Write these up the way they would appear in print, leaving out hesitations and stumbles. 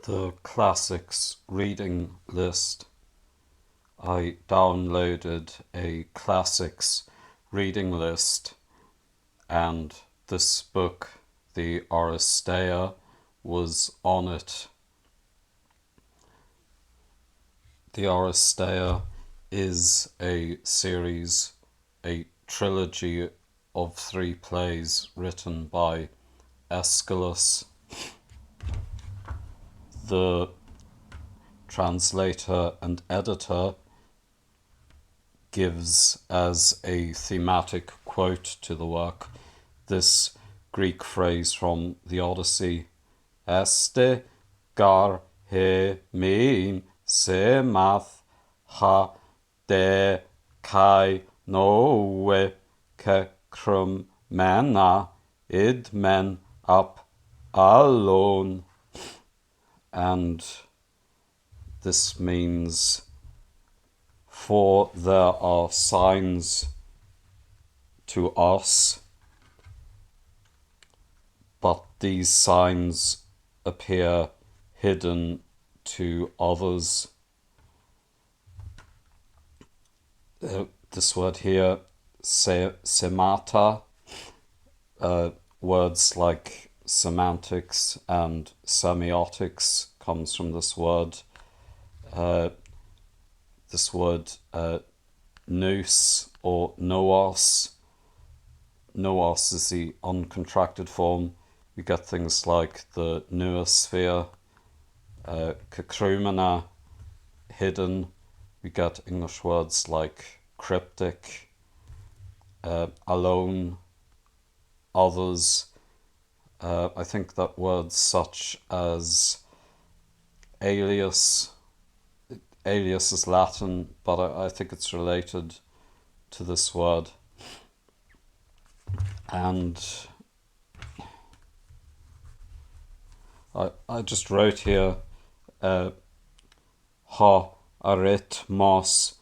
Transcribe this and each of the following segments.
the classics reading list. I downloaded a classics reading list, and this book, the Oresteia, was on it. The Oresteia is a series, a trilogy of 3 plays written by Aeschylus. The translator and editor gives as a thematic quote to the work this Greek phrase from the Odyssey: Este gar he mein semath ha de kai noe ke krum mena id men up alone. And this means, for there are signs to us, but these signs appear hidden to others. This word here, semata, words like semantics and semiotics comes from this word. This word nous or noos. Noos is the uncontracted form. We get things like the noosphere, kakrumena, hidden. We get English words like cryptic, alone, others. I think that words such as alias is Latin, but I think it's related to this word. And I just wrote here, ha arithmos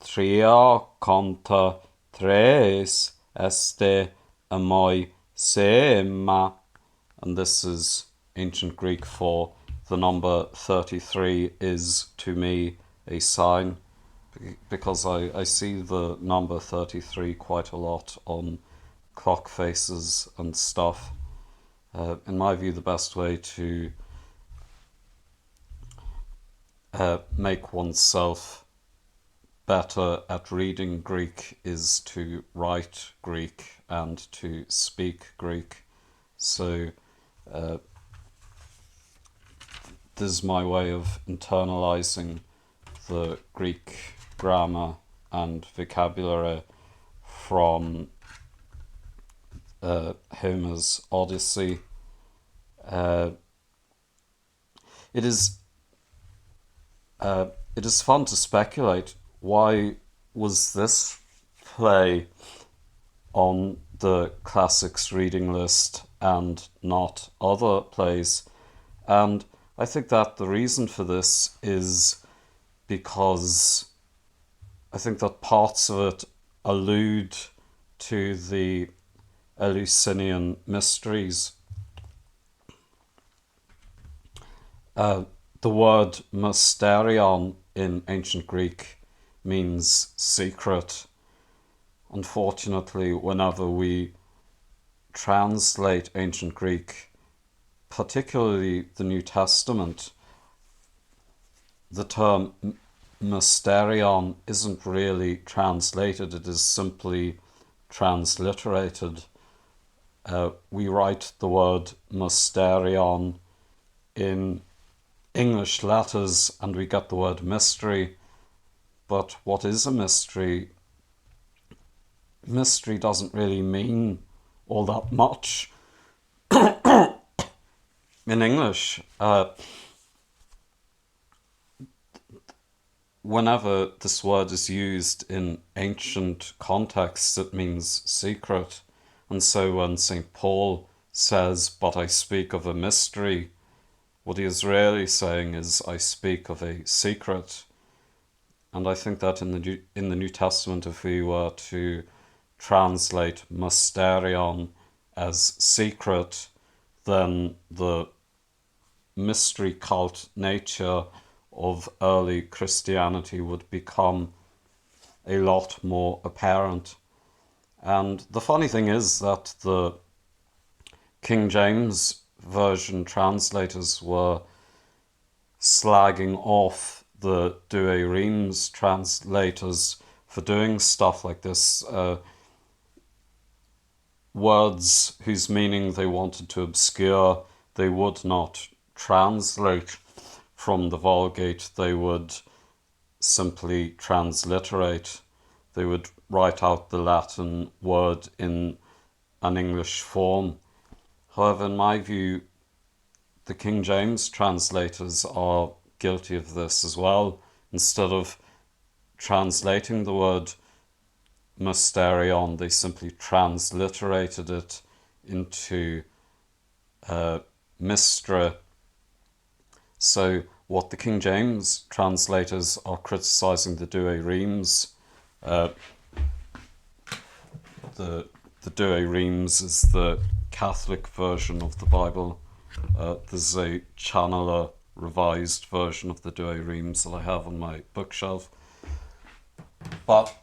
tria conta tres este amoi sema, and this is ancient Greek for the number 33 is to me a sign, because I see the number 33 quite a lot on clock faces and stuff. In my view, the best way to make oneself better at reading Greek is to write Greek and to speak Greek. So this is my way of internalizing the Greek grammar and vocabulary from Homer's Odyssey. It is fun to speculate, why was this play on the classics reading list and not other plays? And I think that the reason for this is because I think that parts of it allude to the Eleusinian Mysteries. The word mysterion in ancient Greek means secret. Unfortunately, whenever we translate ancient Greek, particularly the New Testament, the term mysterion isn't really translated, it is simply transliterated. We write the word mysterion in English letters and we get the word mystery. But what is a mystery? Mystery doesn't really mean all that much in English. Whenever this word is used in ancient contexts, it means secret. And so when St. Paul says, but I speak of a mystery, what he is really saying is, I speak of a secret. And I think that in the New Testament, if we were to translate mysterion as secret, then the mystery cult nature of early Christianity would become a lot more apparent. And the funny thing is that the King James Version translators were slagging off the Douay Rheims translators for doing stuff like this. Words whose meaning they wanted to obscure, they would not translate from the Vulgate. They would simply transliterate. They would write out the Latin word in an English form. However, in my view, the King James translators are guilty of this as well. Instead of translating the word mysterion, they simply transliterated it into mystra. So what the King James translators are criticizing the Douay Rheims, the Douay Rheims is the Catholic version of the Bible. There's a channeler revised version of the Douay Rheims that I have on my bookshelf. But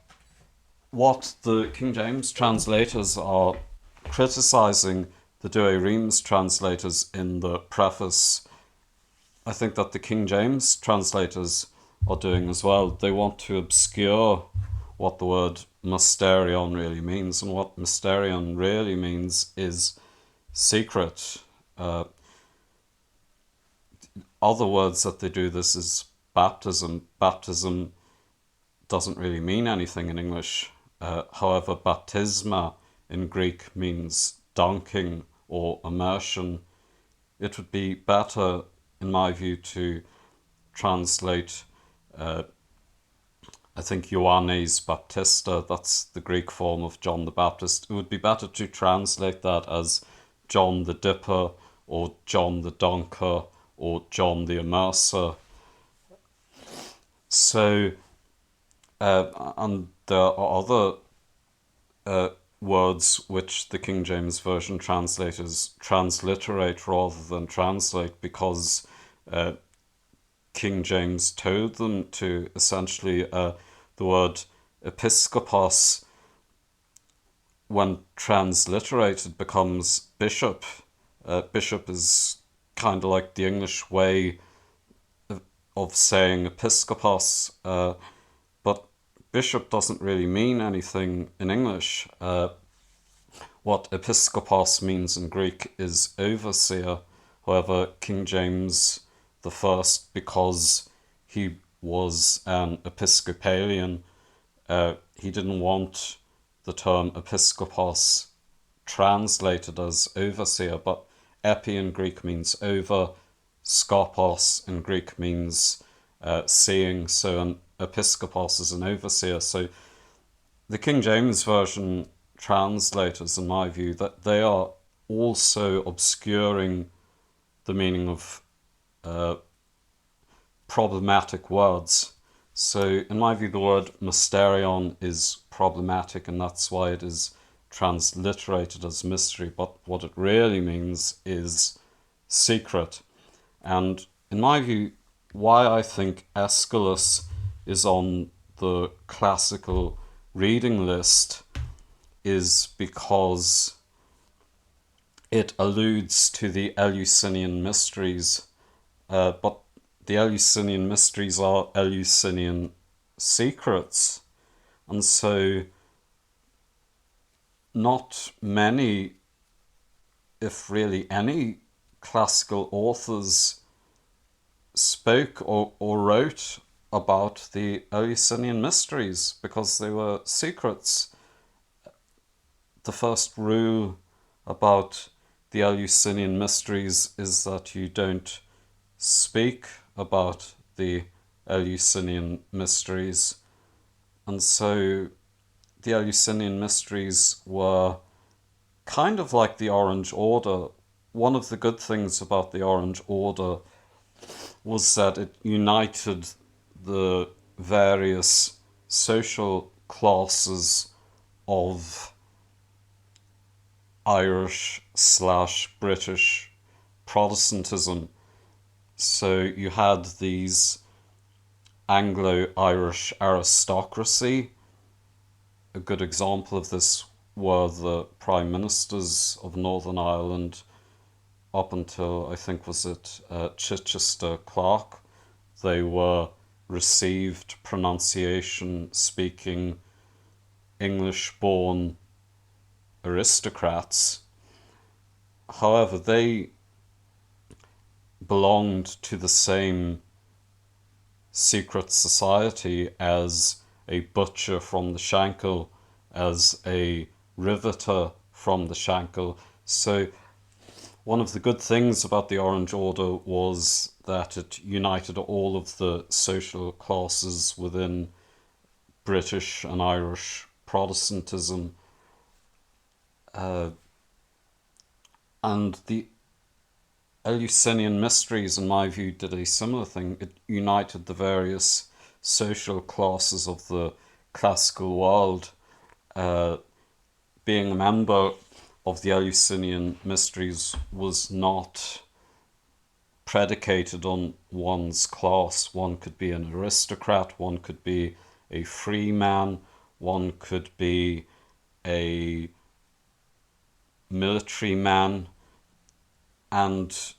what the King James translators are criticizing the Douay Rheims translators in the preface, I think that the King James translators are doing as well. They want to obscure what the word mysterion really means, and what mysterion really means is secret. Other words that they do this is baptism. Baptism doesn't really mean anything in English. However, baptisma in Greek means dunking or immersion. It would be better, in my view, to translate, I think, Ioannes Baptista, that's the Greek form of John the Baptist. It would be better to translate that as John the Dipper, or John the Dunker, or John the Immerser. So, and there are other words which the King James Version translators transliterate rather than translate, because King James told them to. Essentially, the word episkopos, when transliterated, becomes bishop. Bishop is kind of like the English way of saying episkopos, but bishop doesn't really mean anything in English. What episkopos means in Greek is overseer. However, King James the First, because he was an Episcopalian, he didn't want the term episkopos translated as overseer, but epi in Greek means over, skopos in Greek means seeing, so an episkopos is an overseer. So the King James Version translators, in my view, that they are also obscuring the meaning of problematic words. So in my view, the word mysterion is problematic, and that's why it is transliterated as mystery, but what it really means is secret. And in my view, why I think Aeschylus is on the classical reading list is because it alludes to the Eleusinian Mysteries, but the Eleusinian Mysteries are Eleusinian secrets, and so not many, if really any, classical authors spoke or wrote about the Eleusinian Mysteries because they were secrets. The first rule about the Eleusinian Mysteries is that you don't speak about the Eleusinian Mysteries. And so the Eleusinian Mysteries were kind of like the Orange Order. One of the good things about the Orange Order was that it united the various social classes of Irish/British Protestantism. So you had these Anglo-Irish aristocracy. A good example of this were the prime ministers of Northern Ireland up until, I think, was it Chichester Clark. They were received pronunciation speaking English born aristocrats. However, they belonged to the same secret society as a butcher from the Shankill, as a riveter from the Shankill. So one of the good things about the Orange Order was that it united all of the social classes within British and Irish Protestantism. And the Eleusinian Mysteries, in my view, did a similar thing. It united the various social classes of the classical world. Being a member of the Eleusinian Mysteries was not predicated on one's class. One could be an aristocrat, one could be a free man, one could be a military man, and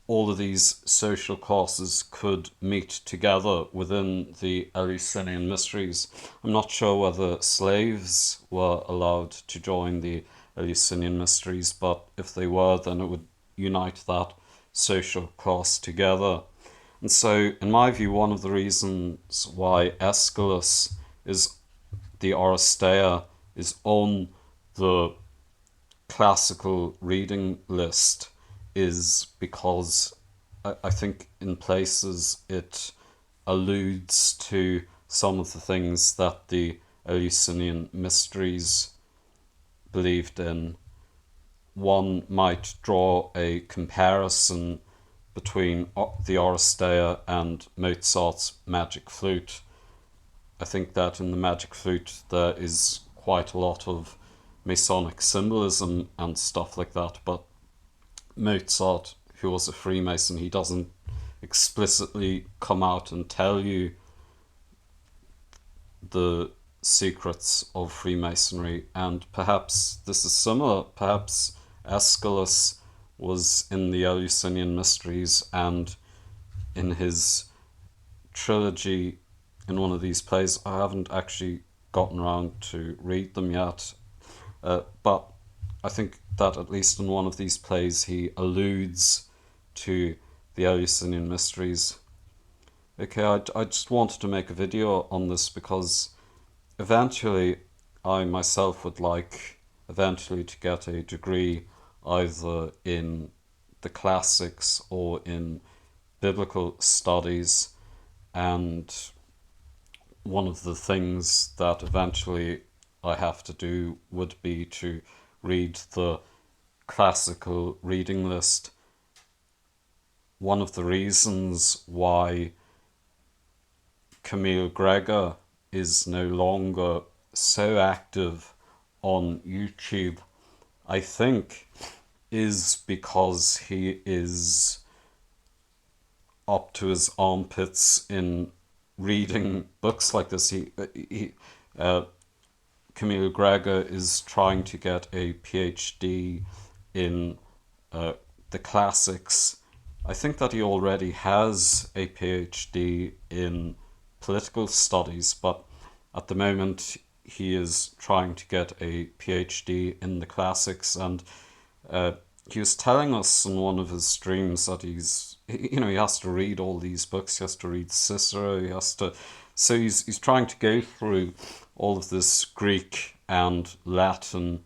all of these social classes could meet together within the Eleusinian Mysteries. I'm not sure whether slaves were allowed to join the Eleusinian Mysteries, but if they were, then it would unite that social class together. And so, in my view, one of the reasons why Aeschylus is the Oresteia is on the classical reading list is because I think in places it alludes to some of the things that the Eleusinian Mysteries believed in. One might draw a comparison between the Oresteia and Mozart's Magic Flute. I think that in the Magic Flute there is quite a lot of Masonic symbolism and stuff like that, but Mozart, who was a Freemason, he doesn't explicitly come out and tell you the secrets of Freemasonry, and perhaps this is similar. Perhaps Aeschylus was in the Eleusinian Mysteries, and in his trilogy, in one of these plays, I haven't actually gotten around to read them yet, but I think that at least in one of these plays he alludes to the Eleusinian Mysteries. Okay, I just wanted to make a video on this because eventually I myself would like eventually to get a degree either in the classics or in biblical studies, and one of the things that eventually I have to do would be to read the classical reading list. One of the reasons why Camille Gregor is no longer so active on YouTube, I think, is because he is up to his armpits in reading books like this. Camille Gregor is trying to get a PhD in the classics. I think that he already has a PhD in political studies, but at the moment he is trying to get a PhD in the classics, and he was telling us in one of his streams that he has to read all these books. He has to read Cicero. So he's trying to go through all of this Greek and Latin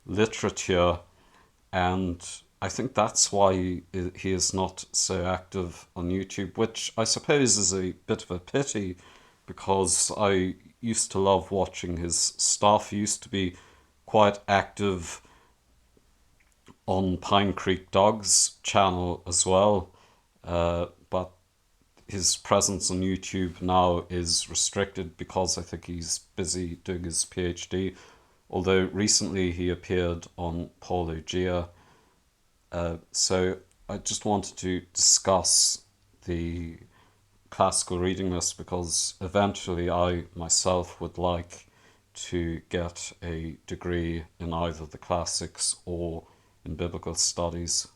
literature, and I think that's why he is not so active on YouTube, which I suppose is a bit of a pity, because I used to love watching his stuff. He used to be quite active on Pine Creek Dog's channel as well, but his presence on YouTube now is restricted because I think he's busy doing his PhD, although recently he appeared on Paulo Gia. So I just wanted to discuss the classical reading list because eventually I myself would like to get a degree in either the classics or in biblical studies.